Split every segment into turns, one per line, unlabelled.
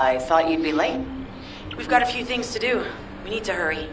I thought you'd be late. We've got a few things to do. We need to hurry.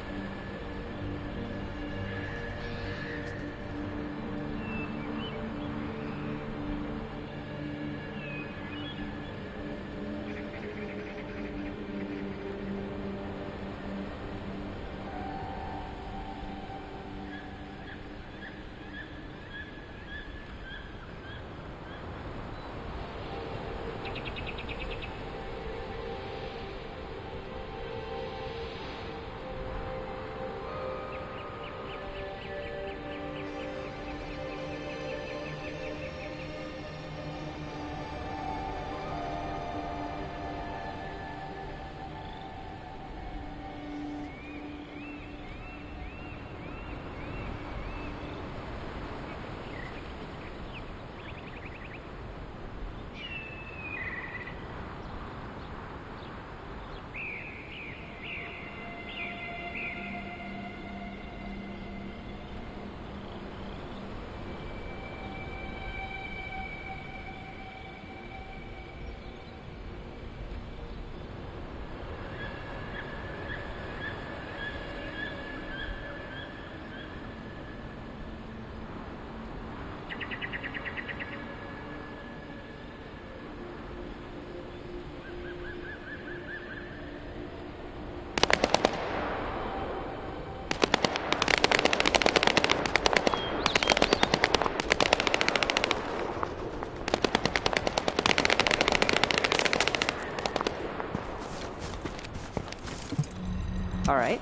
All right.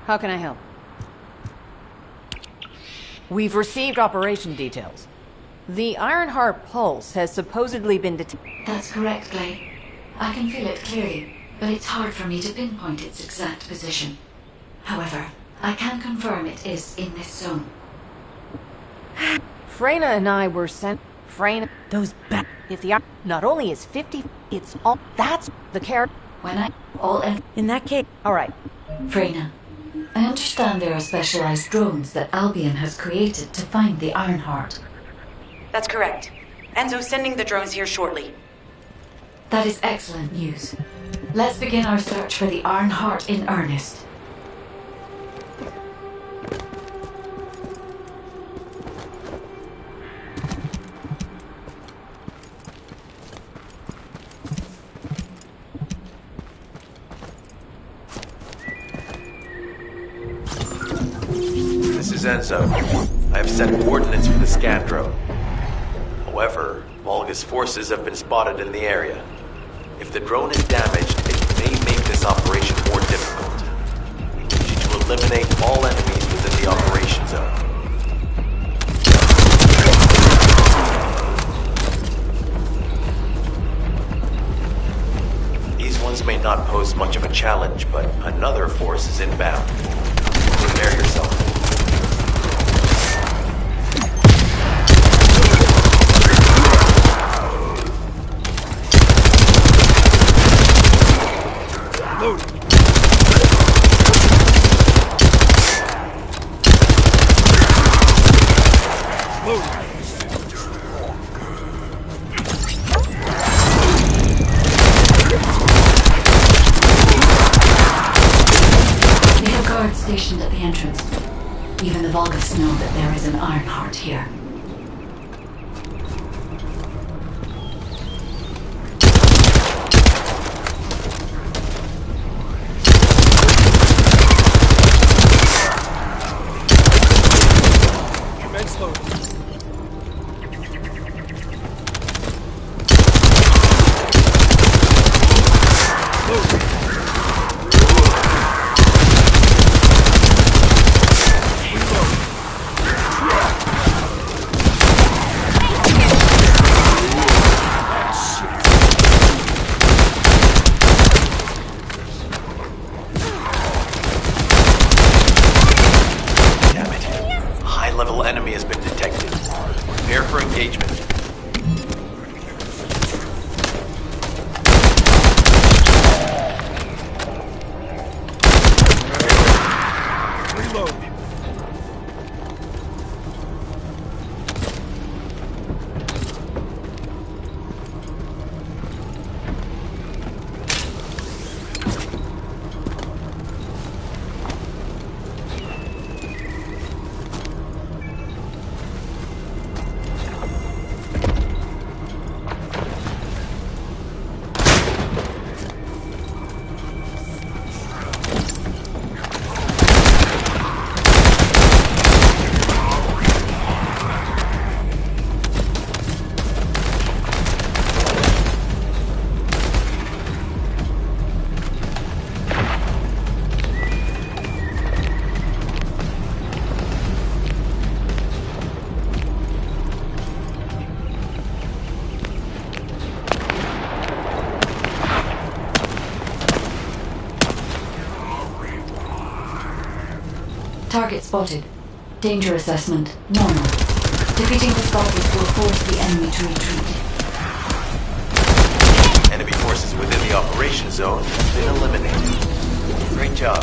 How can I help? We've received operation details. The Ironheart pulse has supposedly been detected.
That's correct, Clay. I can feel it clearly, but it's hard for me to pinpoint its exact position. However, I can confirm it is in this zone.
Freyna and I were sent... Freyna... Those If the... Not only is 50... It's all... That's the care...
When I... All
in that case... All right.
Freyna, I understand there are specialized drones that Albion has created to find the Ironheart.
That's correct. Enzo's sending the drones here shortly.
That is excellent news. Let's begin our search for the Ironheart in earnest.
This is Enzo. I have set coordinates for the scan drone. However, Volga's forces have been spotted in the area. If the drone is damaged, it may make this operation more difficult. We need you to eliminate all enemies within the operation zone. These ones may not pose much of a challenge, but another force is inbound. Prepare yourself.
Stationed at the entrance. Even the Volgas know that there is an Ironheart here.
Commence loading.
Target spotted. Danger assessment, normal. Defeating the Stalkers will force the enemy to retreat.
Enemy forces within the operation zone have been eliminated. Great job.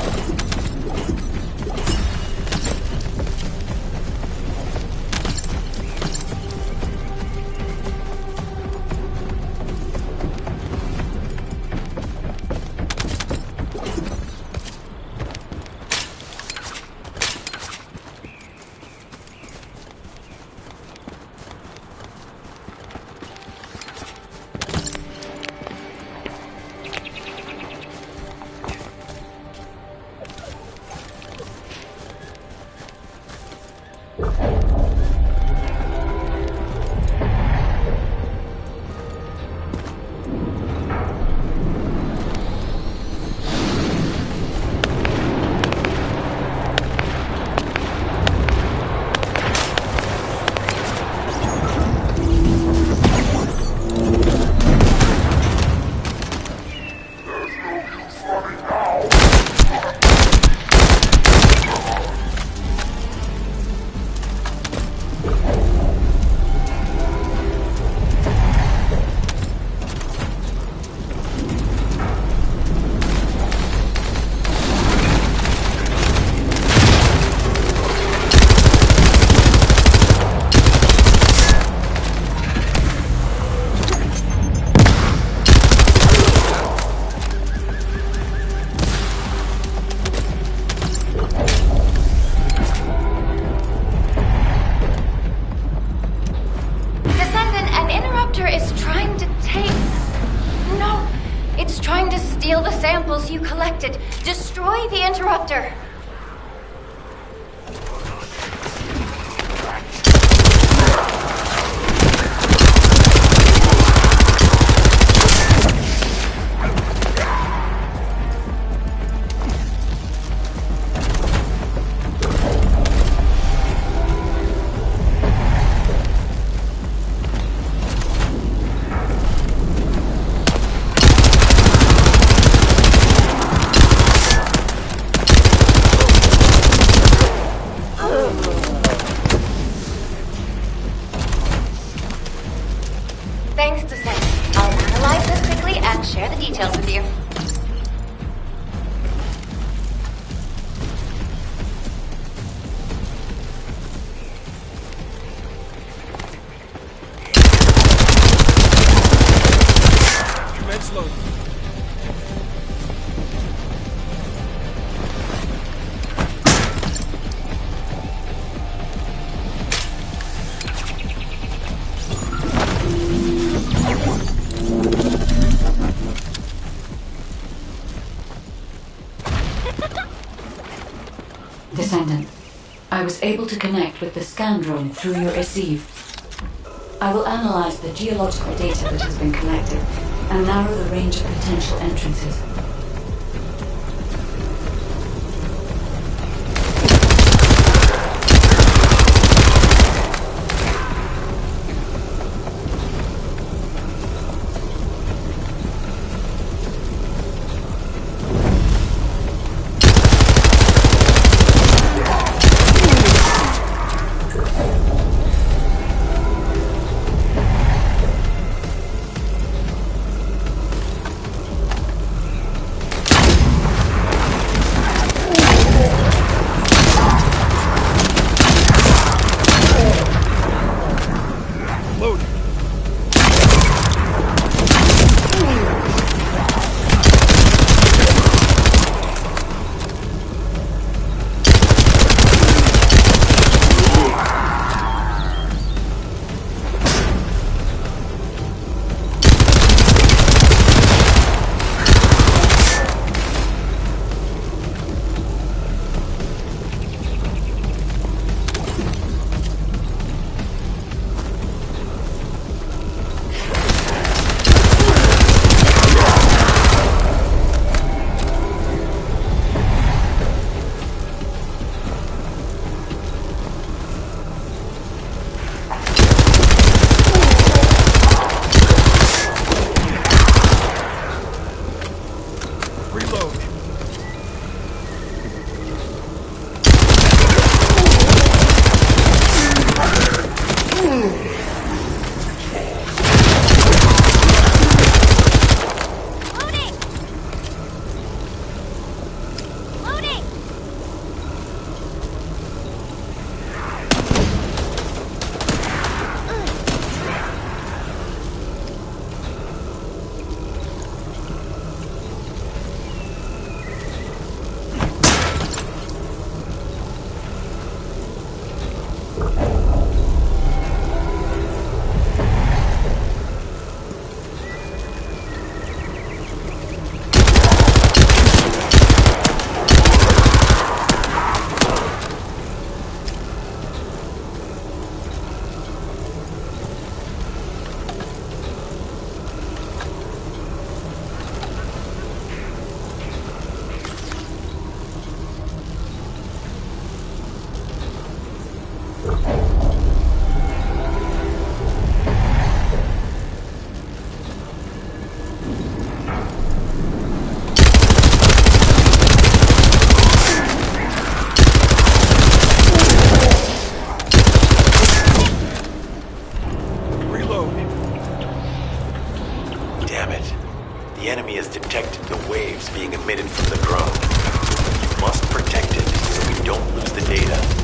You collected. Destroy the interruptor. Thanks to Sen. I'll analyze this quickly and share the details with you.
Commence loading.
Descendant, I was able to connect with the scan drone through your receive. I will analyze the geological data that has been collected and narrow the range of potential entrances.
detected the waves being emitted from the drone. You must protect it so we don't lose the data.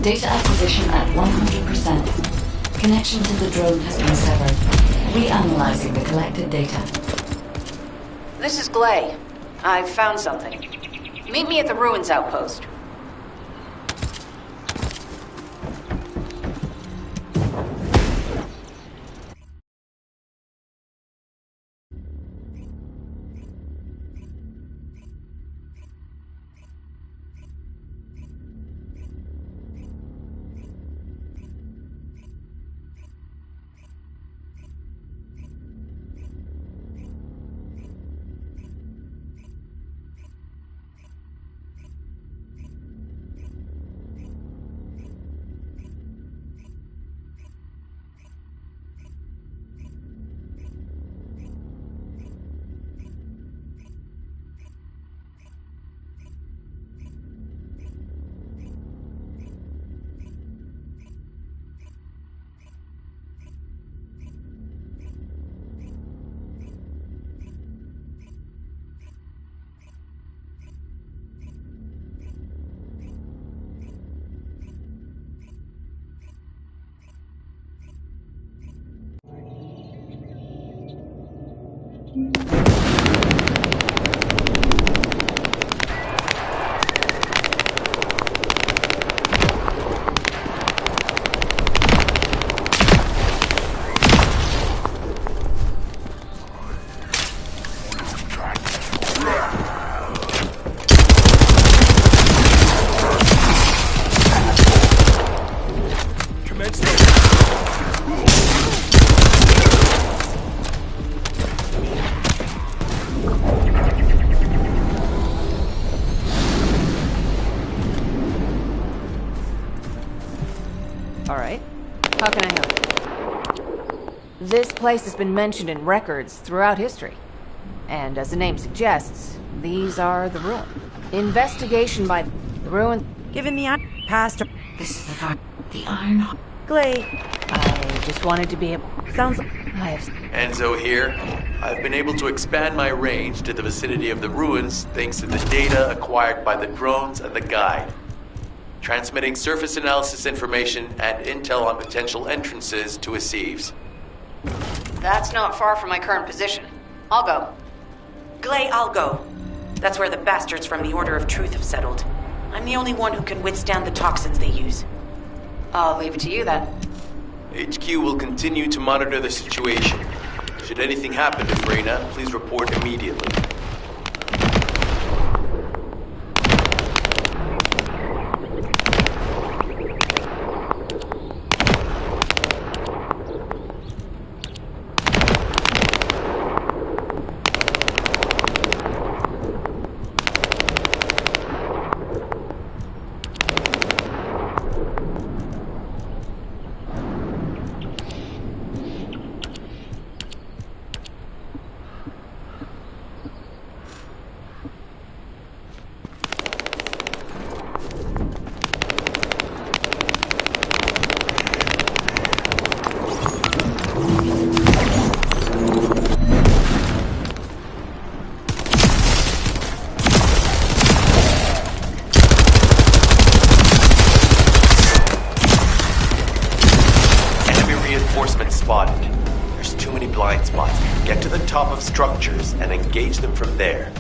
Data acquisition at 100%. Connection to the drone has been severed. Reanalyzing the collected data.
This is Glay. I've found something. Meet me at the ruins outpost. Alright. How can I help? This place has been mentioned in records throughout history. And as the name suggests, these are the ruins. Investigation by the ruin...
Given the past...
This is the Iron...
Glay.
I just wanted to be able...
Sounds...
I have...
Enzo here. I've been able to expand my range to the vicinity of the ruins thanks to the data acquired by the drones and the guide. Transmitting surface analysis information and intel on potential entrances to S.O.Bs.
That's not far from my current position. I'll go.
Glay, I'll go. That's where the bastards from the Order of Truth have settled. I'm the only one who can withstand the toxins they use.
I'll leave it to you then.
HQ will continue to monitor the situation. Should anything happen to Freyna, please report immediately. top of structures and engage them from there.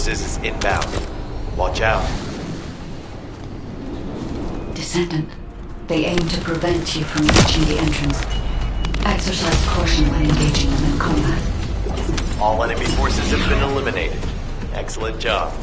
Is inbound. Watch out.
Descendant, they aim to prevent you from reaching the entrance. Exercise caution when engaging them in combat.
All enemy forces have been eliminated. Excellent job.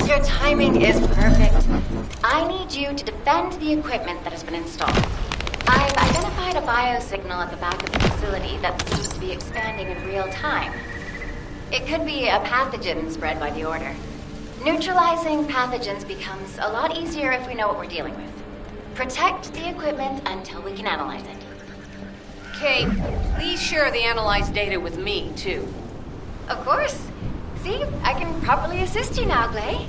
Your timing is perfect. I need you to defend the equipment that has been installed. I've identified a biosignal at the back of the facility that seems to be expanding in real time. It could be a pathogen spread by the Order. Neutralizing pathogens becomes a lot easier if we know what we're dealing with. Protect the equipment until we can analyze it.
Kate, please share the analyzed data with me, too.
Of course. See, I can properly assist you now, Glay.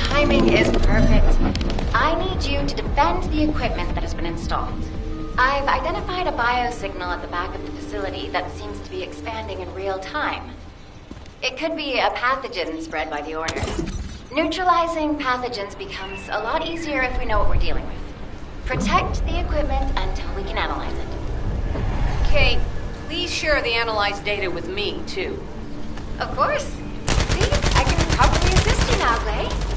timing is perfect. I need you to defend the equipment that has been installed. I've identified a biosignal at the back of the facility that seems to be expanding in real time. It could be a pathogen spread by the Order. Neutralizing pathogens becomes a lot easier if we know what we're dealing with. Protect the equipment until we can analyze it.
Kate, please share the analyzed data with me, too.
Of course. See, I can probably assist you now, Clay.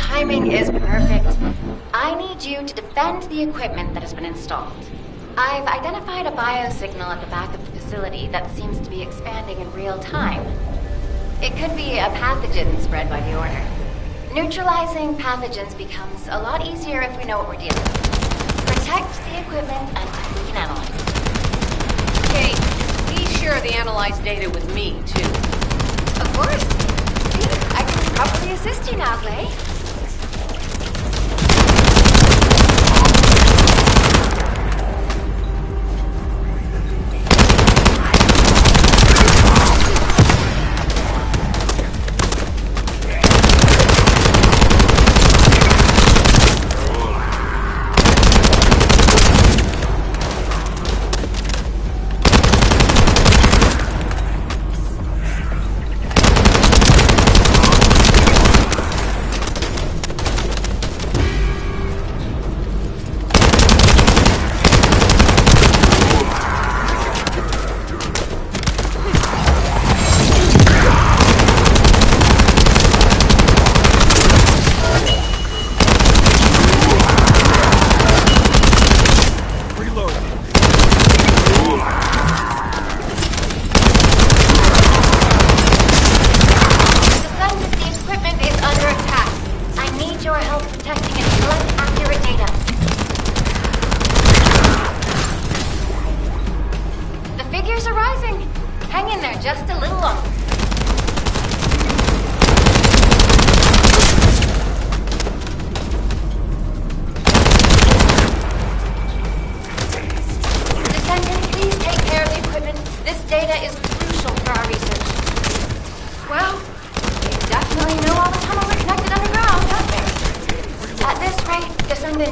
timing is perfect. I need you to defend the equipment that has been installed. I've identified a biosignal at the back of the facility that seems to be expanding in real time. It could be a pathogen spread by the Order. Neutralizing pathogens becomes a lot easier if we know what we're dealing with. Protect the equipment and we can analyze it.
Okay, please share the analyzed data with me, too.
Of course. See, I can probably assist you now, Clay.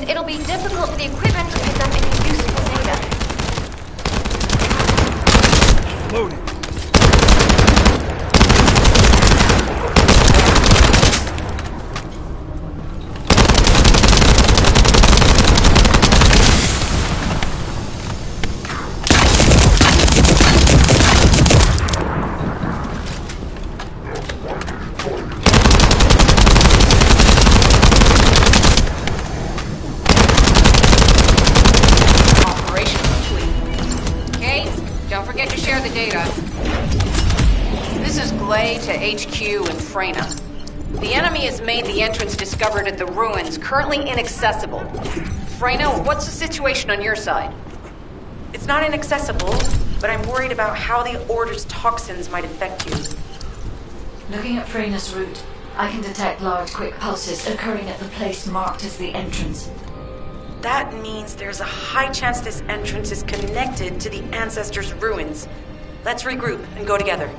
It'll be difficult for the equipment to pick up any useful data.
Loading.
HQ in Freyna. The enemy has made the entrance discovered at the ruins currently inaccessible. Freyna, what's the situation on your side?
It's not inaccessible, but I'm worried about how the Order's toxins might affect you.
Looking at Freyna's route, I can detect large, quick pulses occurring at the place marked as the entrance.
That means there's a high chance this entrance is connected to the Ancestors' ruins. Let's regroup and go together.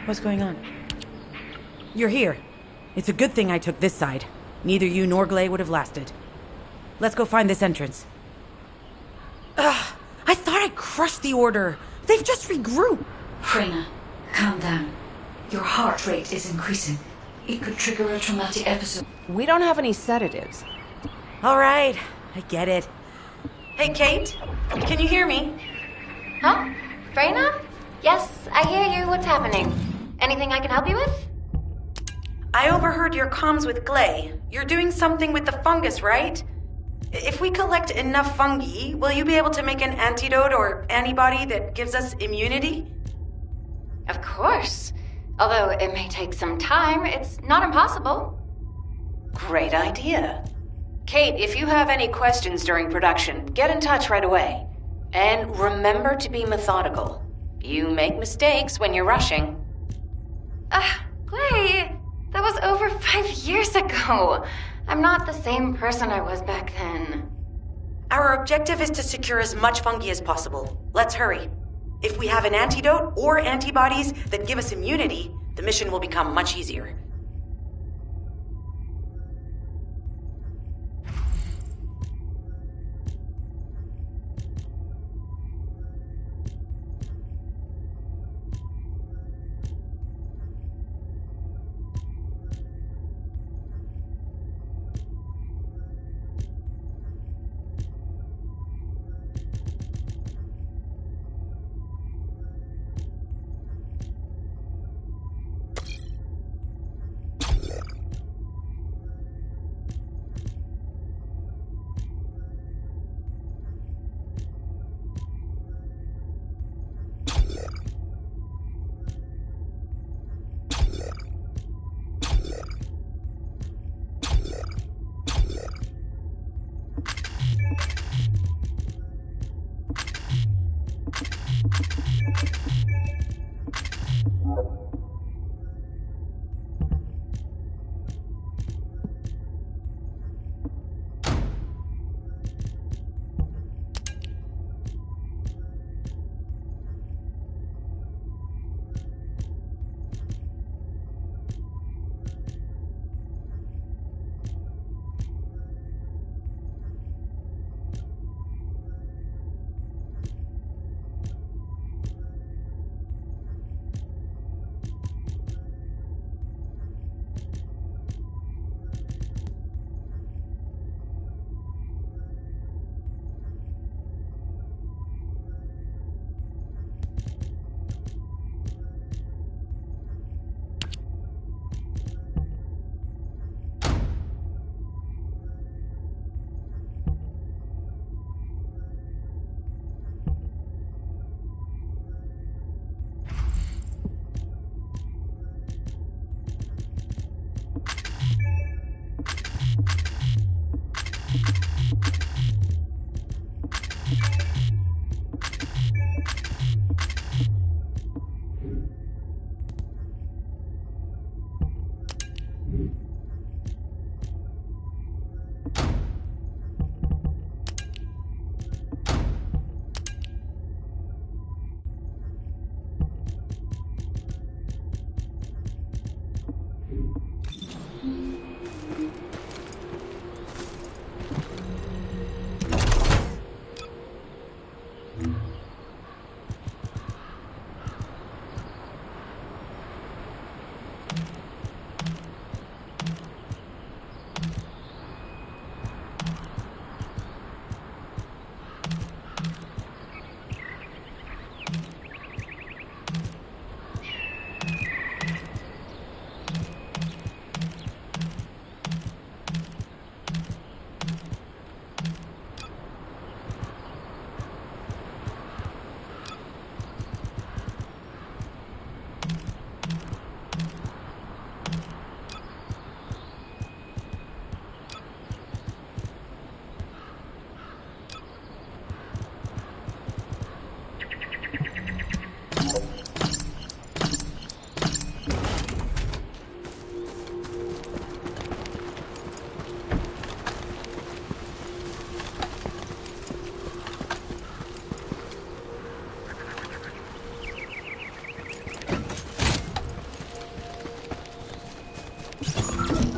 What's going on? You're here. It's a good thing I took this side. Neither you nor Glay would have lasted. Let's go find this entrance. Ugh! I thought I crushed the Order. They've just regrouped.
Freyna, calm down. Your heart rate is increasing. It could trigger a traumatic episode.
We don't have any sedatives.
All right, I get it. Hey, Kate, can you hear me?
Huh? Freyna? Yes, I hear you. What's happening? Anything I can help you with?
I overheard your comms with Glay. You're doing something with the fungus, right? If we collect enough fungi, will you be able to make an antidote or antibody that gives us immunity?
Of course. Although it may take some time, it's not impossible.
Great idea. Kate, if you have any questions during production, get in touch right away. And remember to be methodical. You make mistakes when you're rushing.
Glay, that was over 5 years ago. I'm not the same person I was back then.
Our objective is to secure as much fungi as possible. Let's hurry. If we have an antidote or antibodies that give us immunity, the mission will become much easier.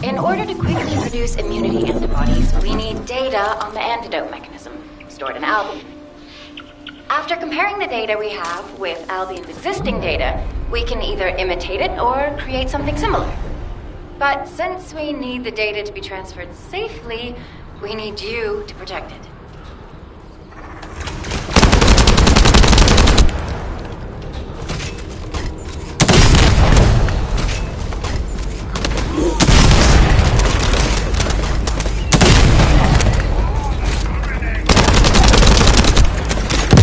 In order to quickly produce immunity antibodies, we need data on the antidote mechanism, stored in Albion. After comparing the data we have with Albion's existing data, we can either imitate it or create something similar. But since we need the data to be transferred safely, We need you to protect it.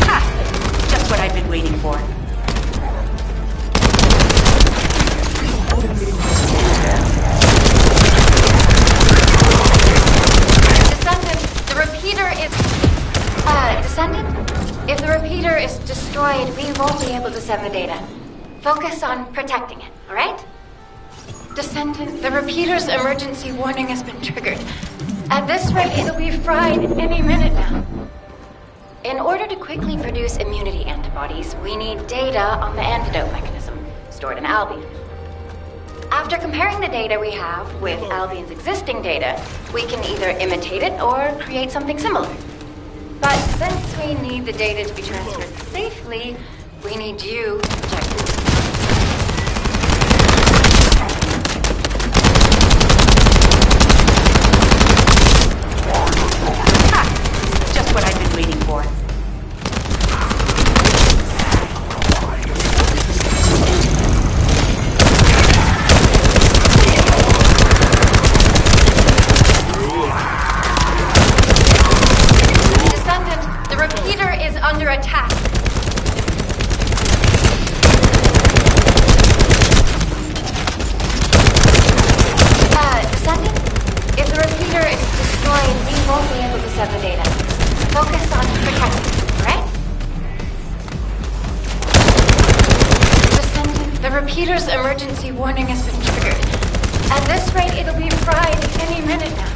Ha! Just what I've been waiting for.
Descendant, if the repeater is destroyed, we won't be able to send the data. Focus on protecting it, alright? Descendant, the repeater's emergency warning has been triggered. At this rate, it'll be fried any minute now. In order to quickly produce immunity antibodies, we need data on the antidote mechanism stored in Albion. After comparing the data we have with Albion's existing data, we can either imitate it or create something similar. But since we need the data to be transferred safely, we need you to protect it.
Ha! Just what I've been waiting for.
Under attack. Descendant? If the repeater is destroyed, we won't be able to send the data. Focus on protecting it, right? Descendant, the repeater's emergency warning has been triggered. At this rate, it'll be fried any minute now.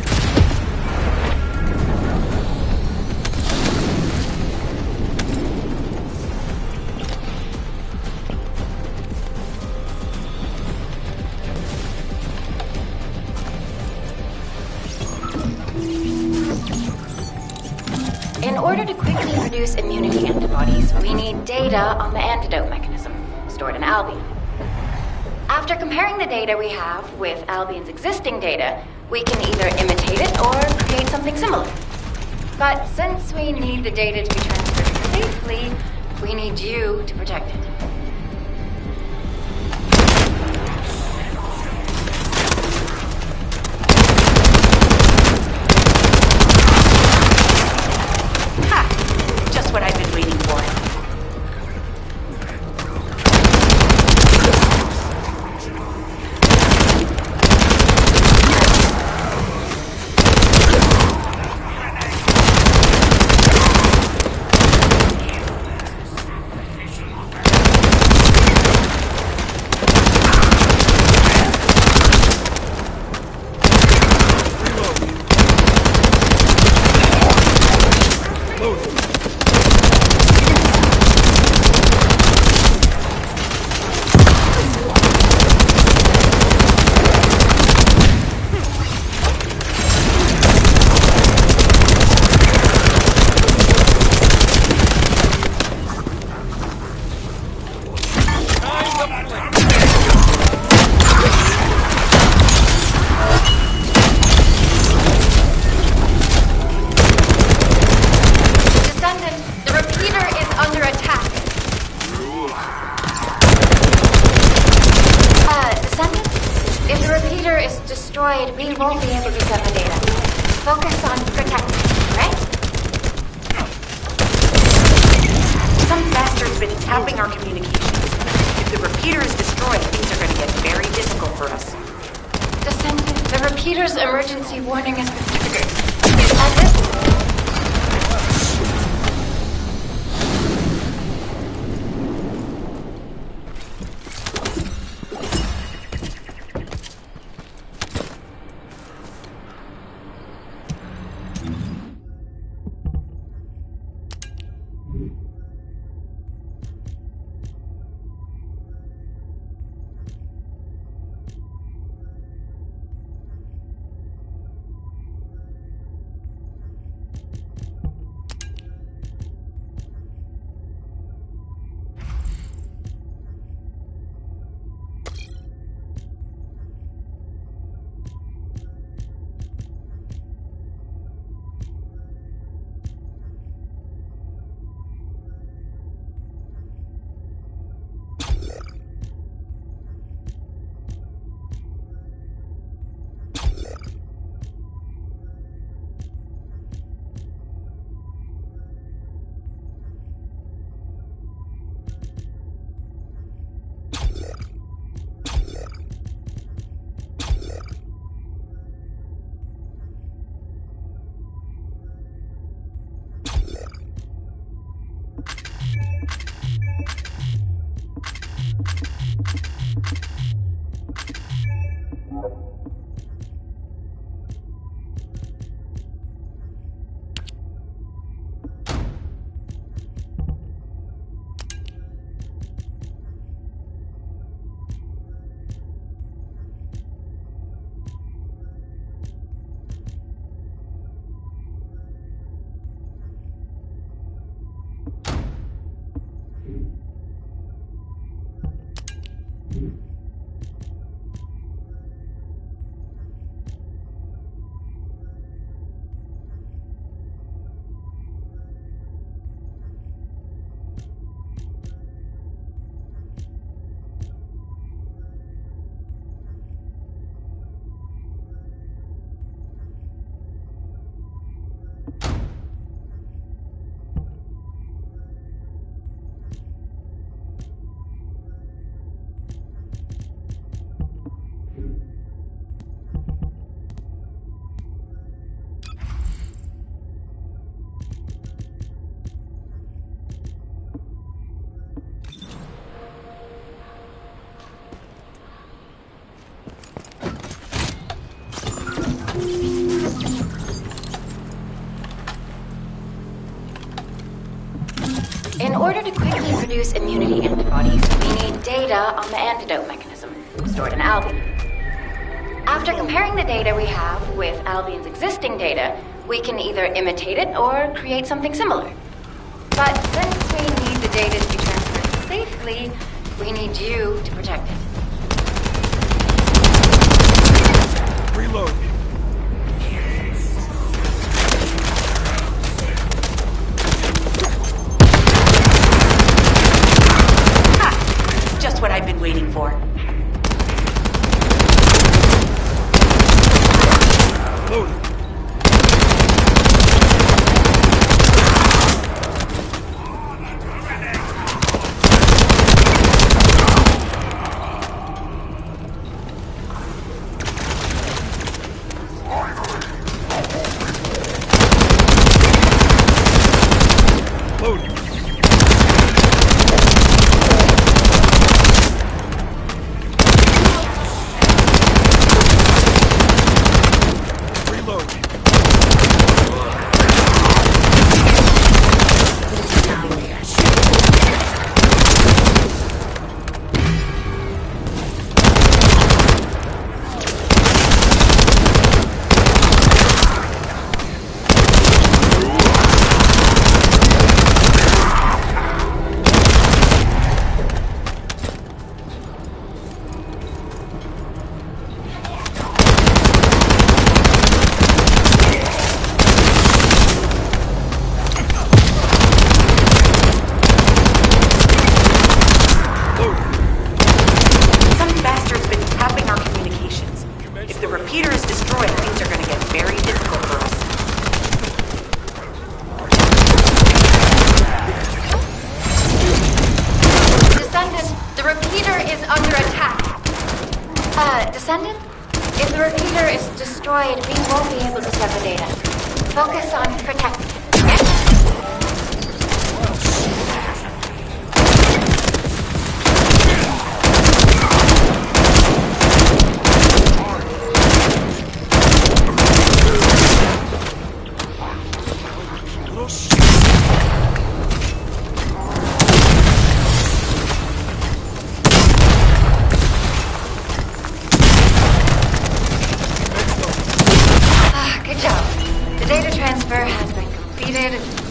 In order to quickly produce immunity antibodies, we need data on the antidote mechanism stored in Albion. After comparing the data we have with Albion's existing data, we can either imitate it or create something similar. But since we need the data to be transferred safely, we need you to protect it.
What I've been waiting for. We won't be able to send the data. Focus on protecting it, right? Some bastard's been tapping our communications. If the repeater is destroyed, things are going to get very difficult for us.
Descendant, the repeater's emergency warning has been triggered. At this In order to quickly produce immunity antibodies, we need data on the antidote mechanism, stored in Albion. After comparing the data we have with Albion's existing data, we can either imitate it or create something similar. But since we need the data to be transferred safely, we need you to protect it.
Reload.
Ha! Just what I've been waiting for.
Loading.
Descendant? If the repeater is destroyed, we won't be able to set the data. Focus on protecting it.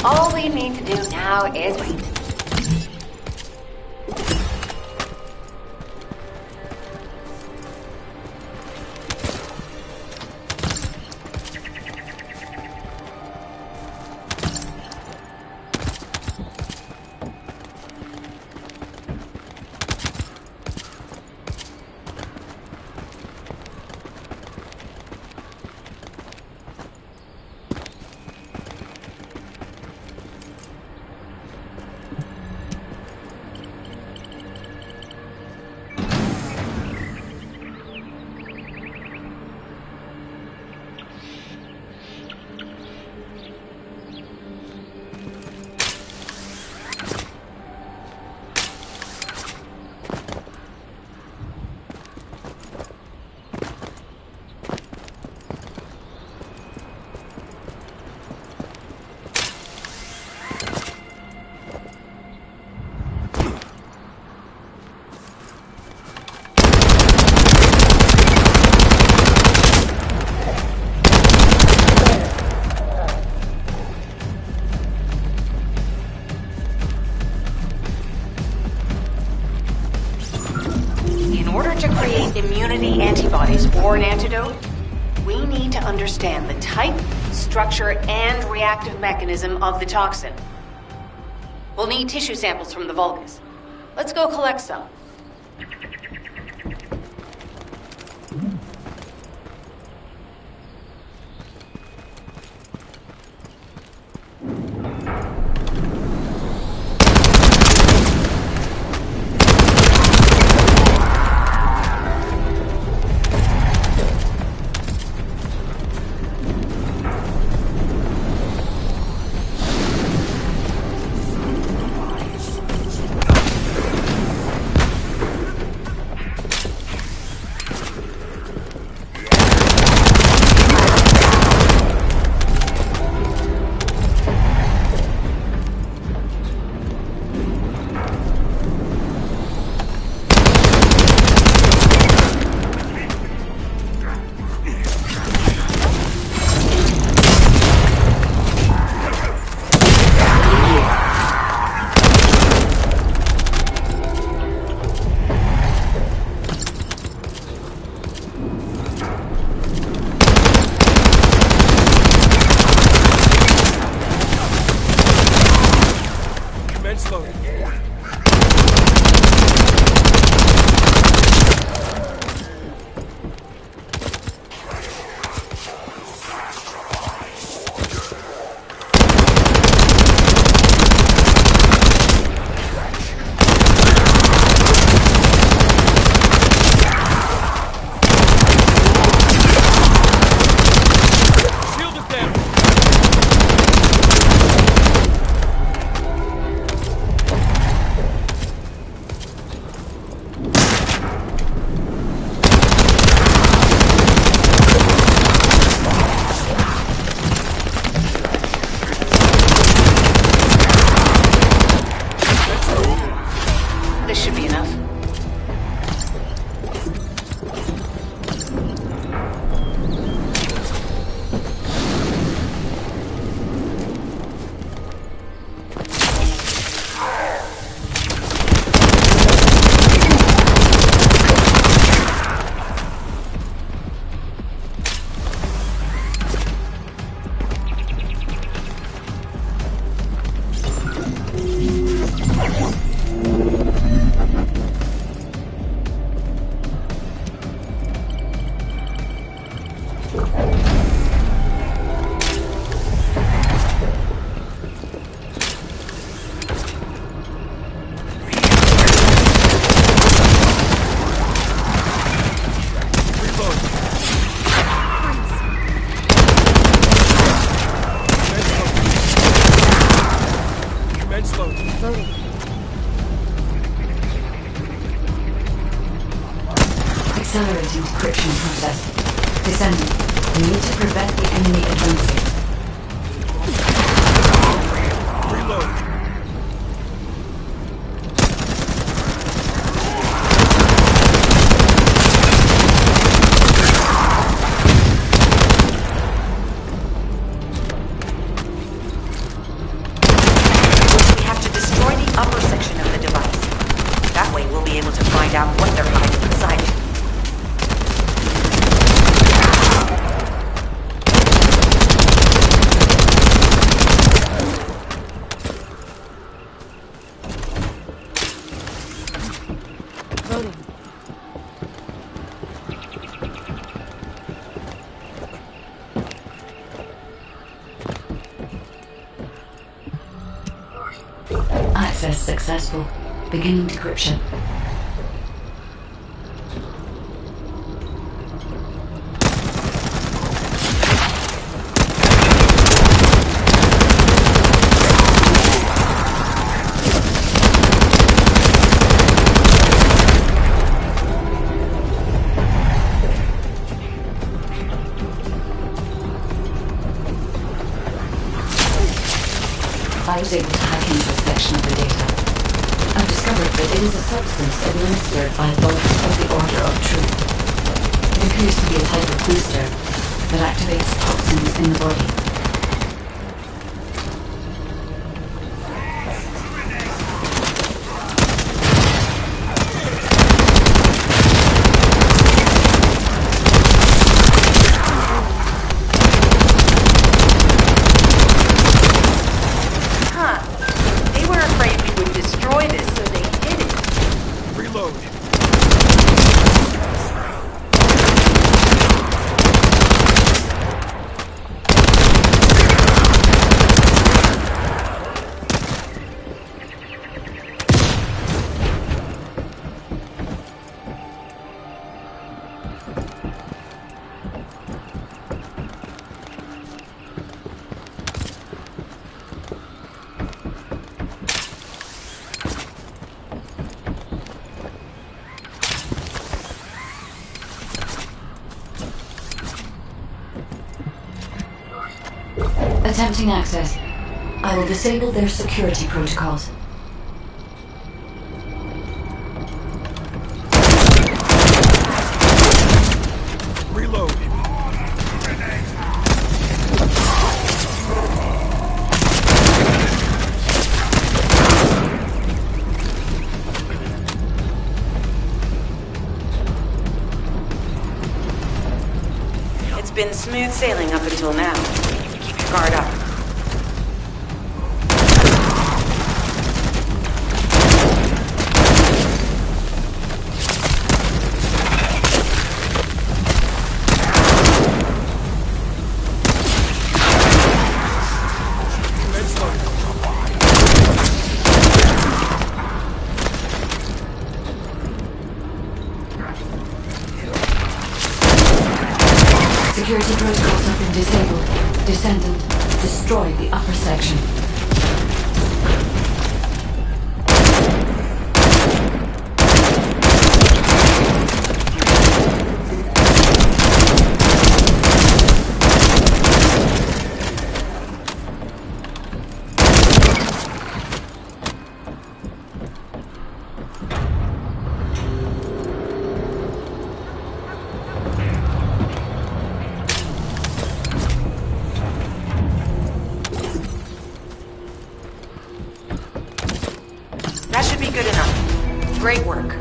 All we need to do now is wait.
Immunity antibodies or an antidote, we need to understand the type, structure, and reactive mechanism of the toxin. We'll need tissue samples from the Vulgus. Let's go collect some.
Commence loading. Shield is down.
This should be enough. Commence loading.
Loading.
Accelerating decryption process. Descending. We need to prevent the enemy advancing.
Reload.
We have to destroy the upper section of the device. That way we'll be able to find out what they're hiding inside it.
Loading.
Access successful. Beginning decryption. I was able to hack into a section of the data. I've discovered that it is a substance administered by Vulgus of the Order of Truth. It appears to be a type of booster that activates toxins in the body.
They were afraid we would destroy this, so they hid it.
Reload.
Attempting access. I will disable their security protocols.
Reload.
It's been smooth sailing up until now. Keep your guard up.
Descendant, destroy the upper section.
That should be good enough. Great work.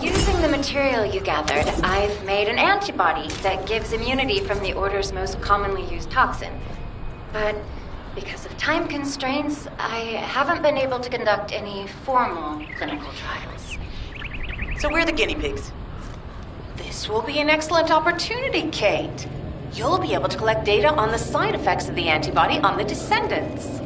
Using the material you gathered, I've made an antibody that gives immunity from the Order's most commonly used toxin. But because of time constraints, I haven't been able to conduct any formal clinical trials.
So we're the guinea pigs.
This will be an excellent opportunity, Kate. You'll be able to collect data on the side effects of the antibody on the descendants.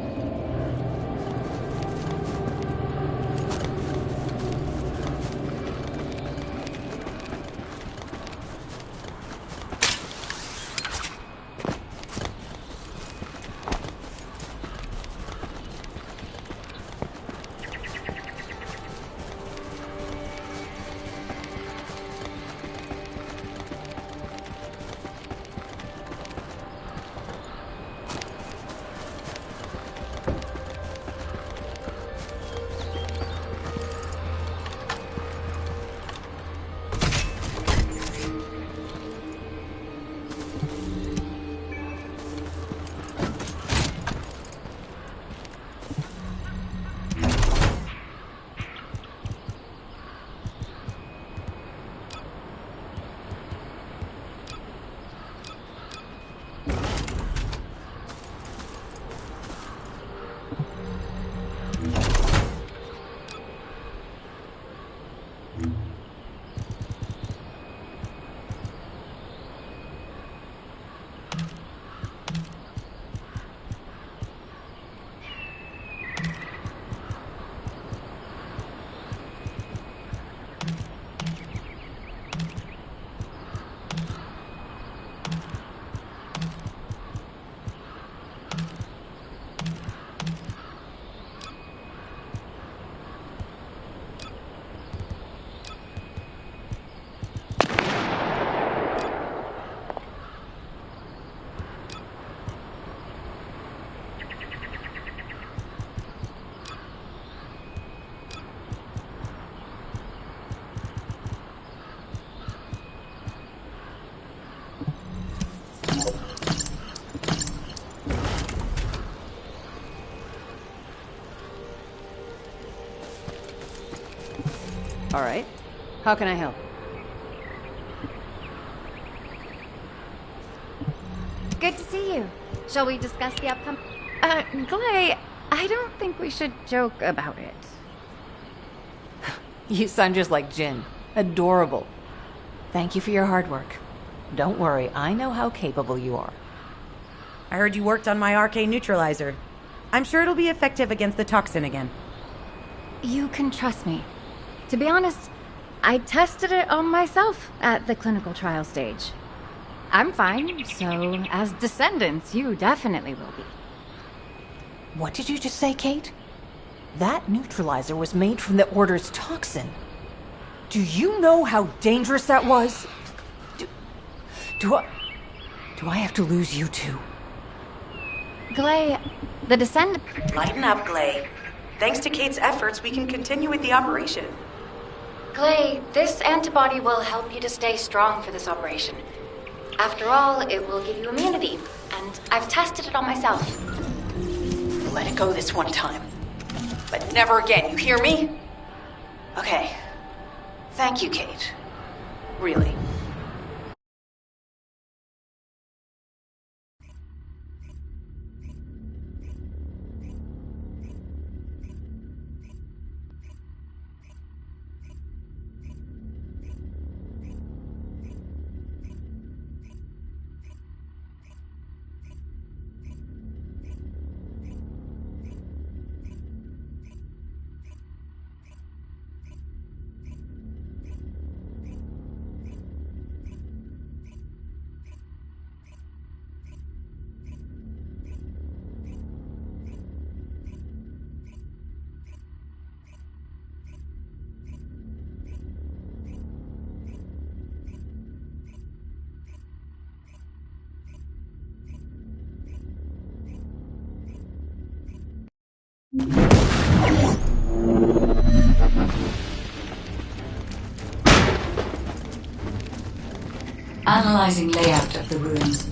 All right. How can I help?
Good to see you. Shall we discuss the upcoming... Clay, I don't think we should joke about it.
You sound just like Jin. Adorable. Thank you for your hard work. Don't worry, I know how capable you are.
I heard you worked on my arcane neutralizer. I'm sure it'll be effective against the toxin again.
You can trust me. To be honest, I tested it on myself at the clinical trial stage. I'm fine, so as descendants, you definitely will be.
What did you just say, Kate? That neutralizer was made from the Order's toxin. Do you know how dangerous that was? Do I have to lose you too?
Clay, the descend...
Lighten up, Glay. Thanks to Kate's efforts, we can continue with the operation.
Clay, this antibody will help you to stay strong for this operation. After all, it will give you immunity, and I've tested it on myself.
Let it go this one time. But never again, you hear me? Okay. Thank you, Kate. Really.
Analyzing layout of the ruins.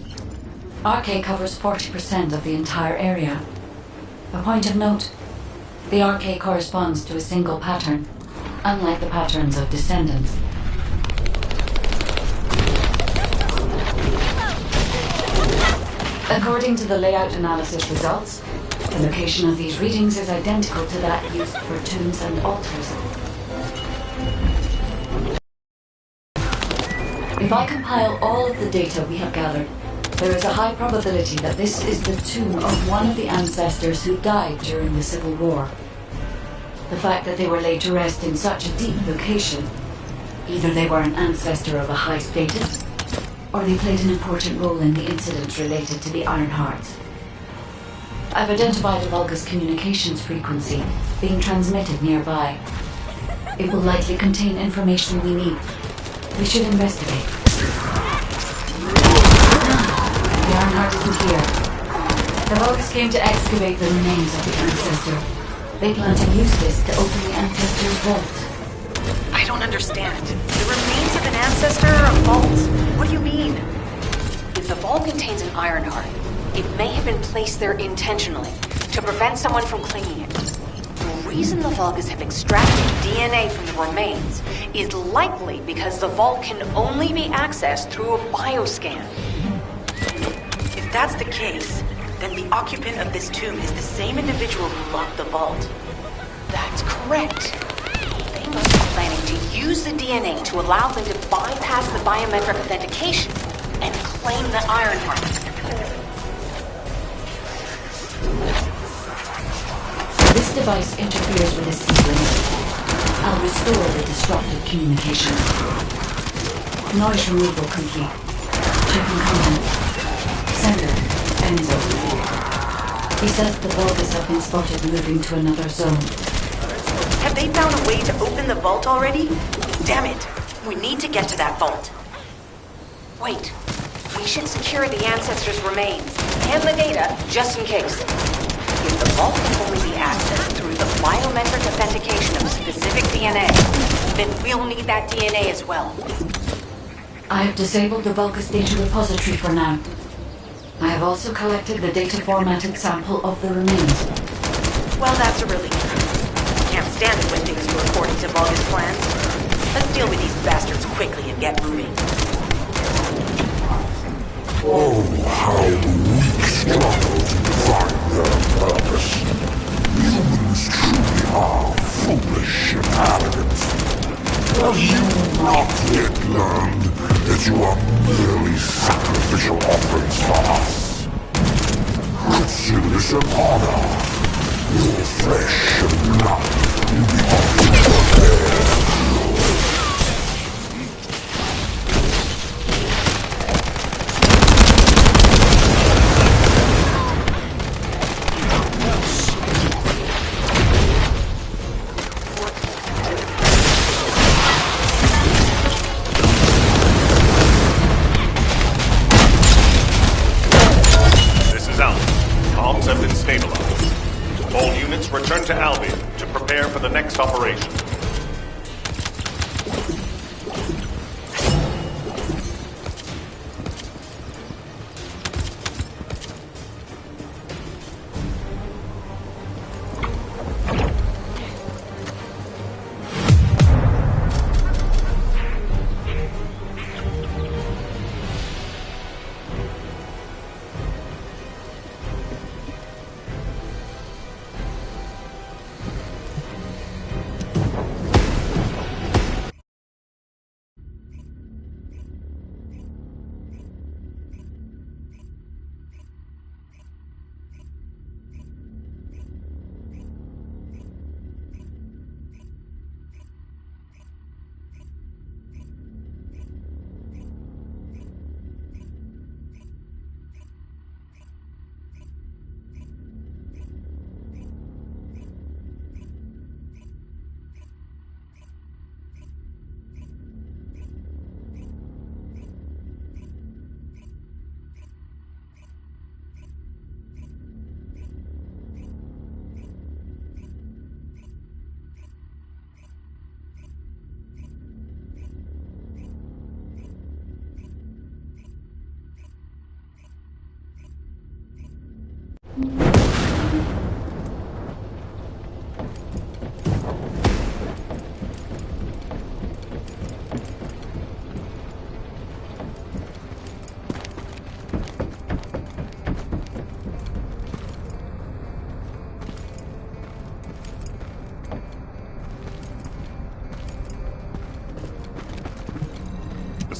RK covers 40% of the entire area. A point of note, the RK corresponds to a single pattern, unlike the patterns of descendants. According to the layout analysis results, the location of these readings is identical to that used for tombs and altars. If I compile all of the data we have gathered, there is a high probability that this is the tomb of one of the ancestors who died during the Civil War. The fact that they were laid to rest in such a deep location, either they were an ancestor of a high status, or they played an important role in the incidents related to the Iron Hearts. I've identified a Vulgus communications frequency being transmitted nearby. It will likely contain information we need. We should investigate. The Ironheart isn't here. The Vulgus came to excavate the remains of the ancestor. They plan to use this to open the ancestor's vault.
I don't understand. The remains of an ancestor are a vault? What do you mean?
If the vault contains an Ironheart, it may have been placed there intentionally to prevent someone from claiming it. The reason the Vulgus have extracted DNA from the remains is likely because the vault can only be accessed through a bioscan.
If that's the case, then the occupant of this tomb is the same individual who locked the vault.
That's correct. They must be planning to use the DNA to allow them to bypass the biometric authentication and claim the Ironheart.
This device interferes with the sequence. I'll restore the disrupted communication. Noise removal complete. Checking content. Sender, Enzo. He says the Vulgus have been spotted moving to another zone.
Have they found a way to open the vault already? Damn it! We need to get to that vault.
Wait. We should secure the ancestors' remains and the data just in case. If the vault can only be accessed through the biometric authentication of specific DNA, then we'll need that DNA as well.
I have disabled the Vulgus data repository for now. I have also collected the data formatted sample of the remains.
Well, that's a relief. Can't stand it when things go according to Vulgus plans. Let's deal with these bastards quickly and get moving.
Oh, how the weak struggle to find their purpose. Humans truly are foolish and arrogant. Have you not yet learned that you are merely sacrificial offerings for us? Service and honor. Your flesh and blood will be offered for their
return to Albion to prepare for the next operation.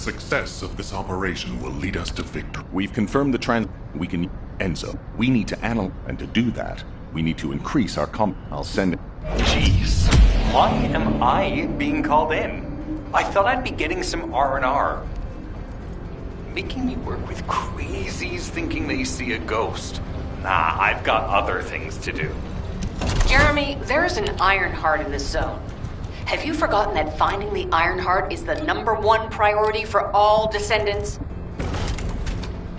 success of this operation will lead us to victory.
We've confirmed the we can... Enzo, we need to analyze, and to do that, we need to increase our I'll send...
Jeez, why am I being called in? I thought I'd be getting some R&R. Making me work with crazies thinking they see a ghost. Nah, I've got other things to do.
Jeremy, there's an Ironheart in this zone. Have you forgotten that finding the Ironheart is the #1 priority for all descendants?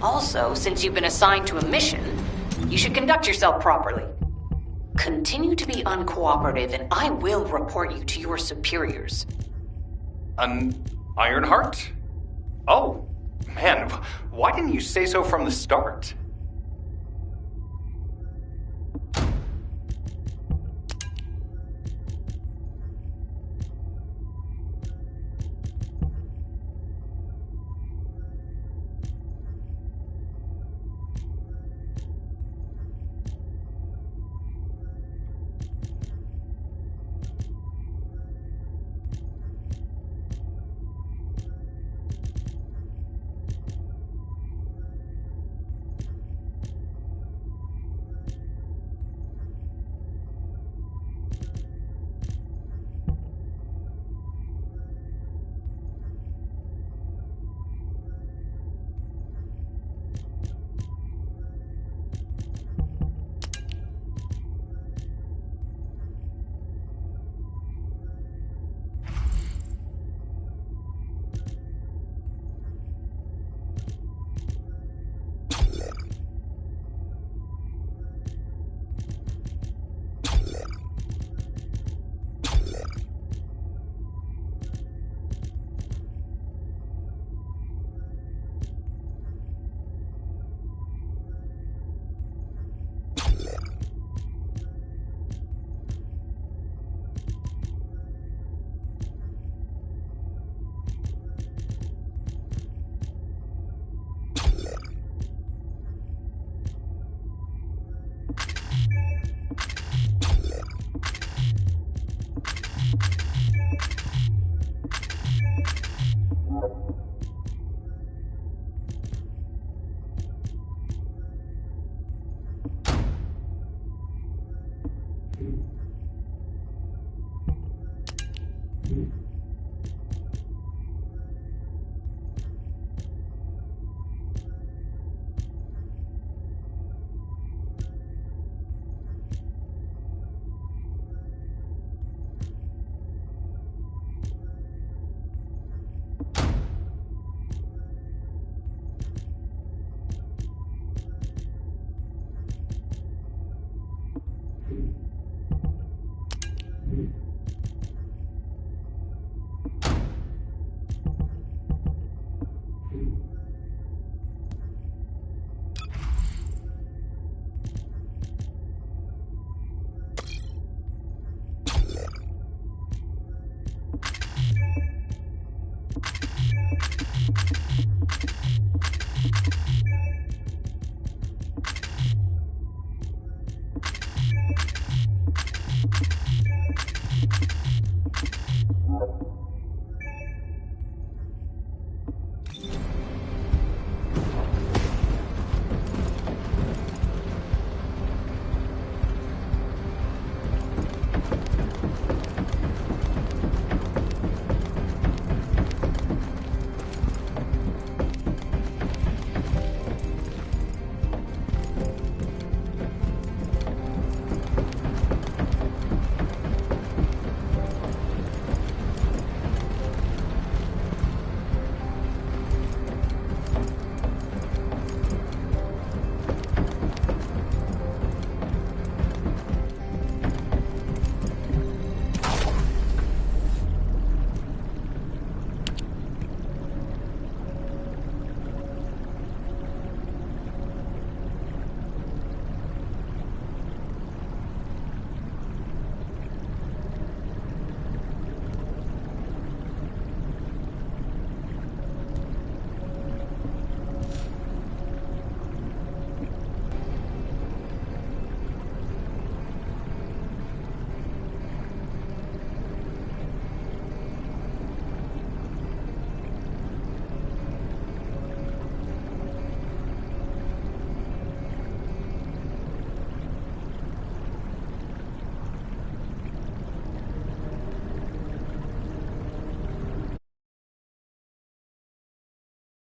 Also, since you've been assigned to a mission, you should conduct yourself properly. Continue to be uncooperative, and I will report you to your superiors.
An Ironheart? Oh, man, why didn't you say so from the start?